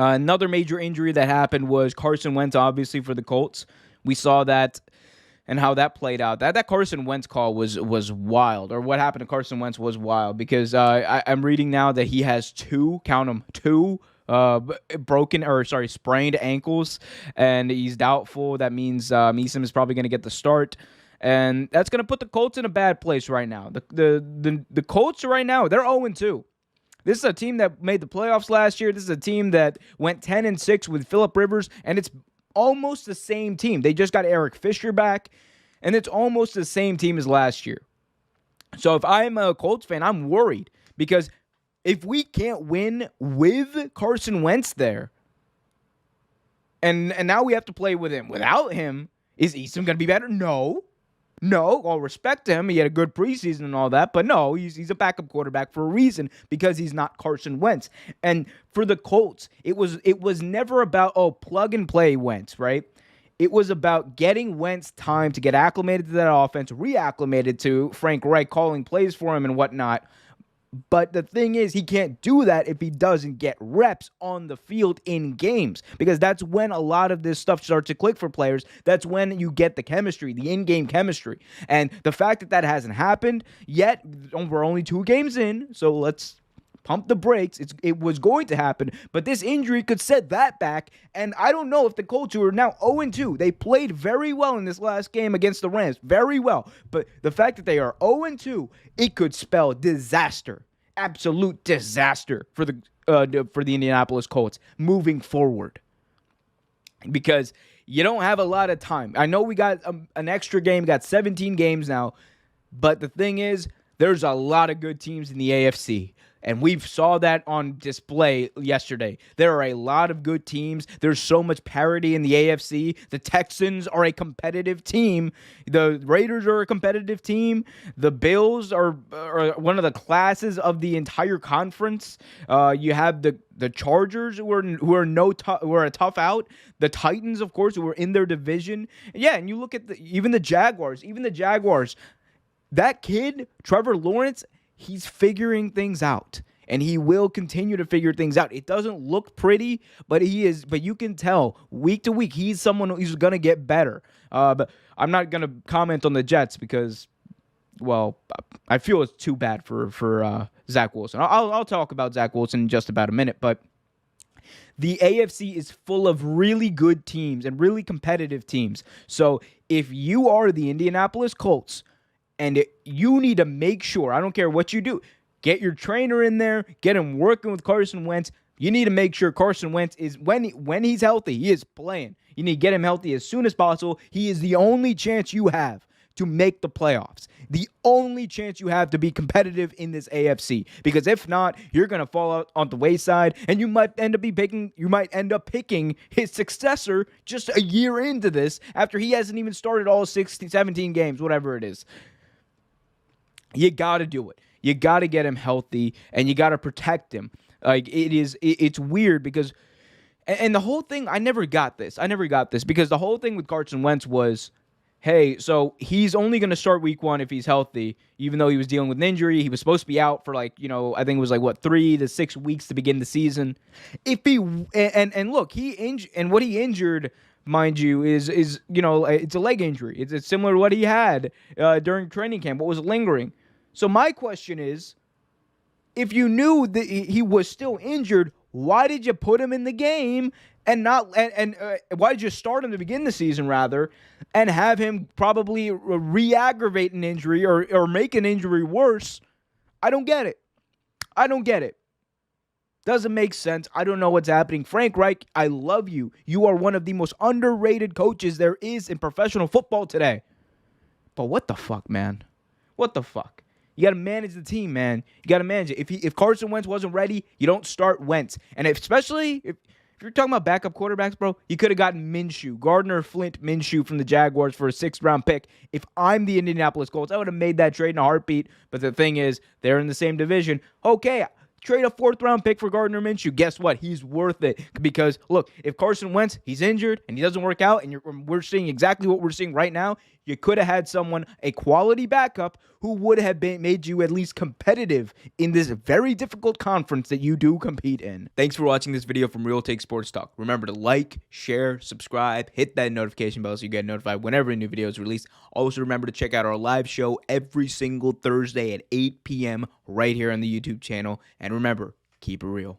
Another major injury that happened was Carson Wentz, obviously, for the Colts. We saw that and how that played out. That Carson Wentz call was wild, or what happened to Carson Wentz was wild, because I'm reading now that he has two sprained ankles, and he's doubtful. That means Eason is probably going to get the start, and that's going to put the Colts in a bad place right now. The Colts right now, they're 0-2. This is a team that made the playoffs last year. This is a team that went 10-6 with Phillip Rivers, and it's almost the same team. They just got Eric Fisher back, and it's almost the same team as last year. So if I'm a Colts fan, I'm worried, because if we can't win with Carson Wentz there, and now we have to play with him without him, is Easton going to be better? No. All respect to him. He had a good preseason and all that, but no, he's a backup quarterback for a reason, because he's not Carson Wentz. And for the Colts, it was never about, plug and play Wentz, right? It was about getting Wentz time to get acclimated to that offense, reacclimated to Frank Reich calling plays for him and whatnot. But the thing is, he can't do that if he doesn't get reps on the field in games, because that's when a lot of this stuff starts to click for players. That's when you get the chemistry, the in-game chemistry. And the fact that hasn't happened yet, we're only 2 games in, so let's pump the brakes. It was going to happen, but this injury could set that back, and I don't know if the Colts, who are now 0-2, they played very well in this last game against the Rams, very well, but the fact that they are 0-2, it could spell disaster, absolute disaster for the Indianapolis Colts moving forward, because you don't have a lot of time. I know we got an extra game, got 17 games now, but the thing is, there's a lot of good teams in the AFC. And we saw that on display yesterday. There are a lot of good teams. There's so much parity in the AFC. The Texans are a competitive team. The Raiders are a competitive team. The Bills are one of the classes of the entire conference. You have the Chargers, who are a tough out. The Titans, of course, who are in their division. Yeah, and you look at even the Jaguars. That kid, Trevor Lawrence, he's figuring things out, and he will continue to figure things out. It doesn't look pretty, but you can tell week to week he's someone who's going to get better. But I'm not going to comment on the Jets because, well, I feel it's too bad for Zach Wilson. I'll talk about Zach Wilson in just about a minute, but the AFC is full of really good teams and really competitive teams. So if you are the Indianapolis Colts, and you need to make sure, I don't care what you do, get your trainer in there, get him working with Carson Wentz. You need to make sure Carson Wentz is, when he's healthy, he is playing. You need to get him healthy as soon as possible. He is the only chance you have to make the playoffs. The only chance you have to be competitive in this AFC. Because if not, you're going to fall out on the wayside, and you might end up picking his successor just a year into this, after he hasn't even started all 17 games, whatever it is. You got to do it. You got to get him healthy, and you got to protect him. It's weird because, and the whole thing, I never got this because the whole thing with Carson Wentz was, hey, so he's only going to start week 1 if he's healthy, even though he was dealing with an injury. He was supposed to be out for I think it was 3 to 6 weeks to begin the season. If he, and look, what he injured, mind you, is it's a leg injury. It's similar to what he had during training camp, what was lingering. So my question is, if you knew that he was still injured, why did you put him in the game and not and why did you start him to begin the season rather and have him probably re-aggravate an injury or make an injury worse? I don't get it. Doesn't make sense. I don't know what's happening. Frank Reich, I love you. You are one of the most underrated coaches there is in professional football today. But what the fuck, man? What the fuck? You got to manage the team, man. You got to manage it. If Carson Wentz wasn't ready, you don't start Wentz. And especially if you're talking about backup quarterbacks, bro, you could have gotten Gardner Flint Minshew from the Jaguars for a 6th-round pick. If I'm the Indianapolis Colts, I would have made that trade in a heartbeat. But the thing is, they're in the same division. Okay, trade a 4th-round pick for Gardner Minshew. Guess what? He's worth it. Because, look, if Carson Wentz, he's injured and he doesn't work out, and we're seeing exactly what we're seeing right now, You could have had someone, a quality backup, who would have made you at least competitive in this very difficult conference that you do compete in. Thanks for watching this video from Real Take Sports Talk. Remember to like, share, subscribe, hit that notification bell so you get notified whenever a new video is released. Also, remember to check out our live show every single Thursday at 8 p.m. right here on the YouTube channel. And remember, keep it real.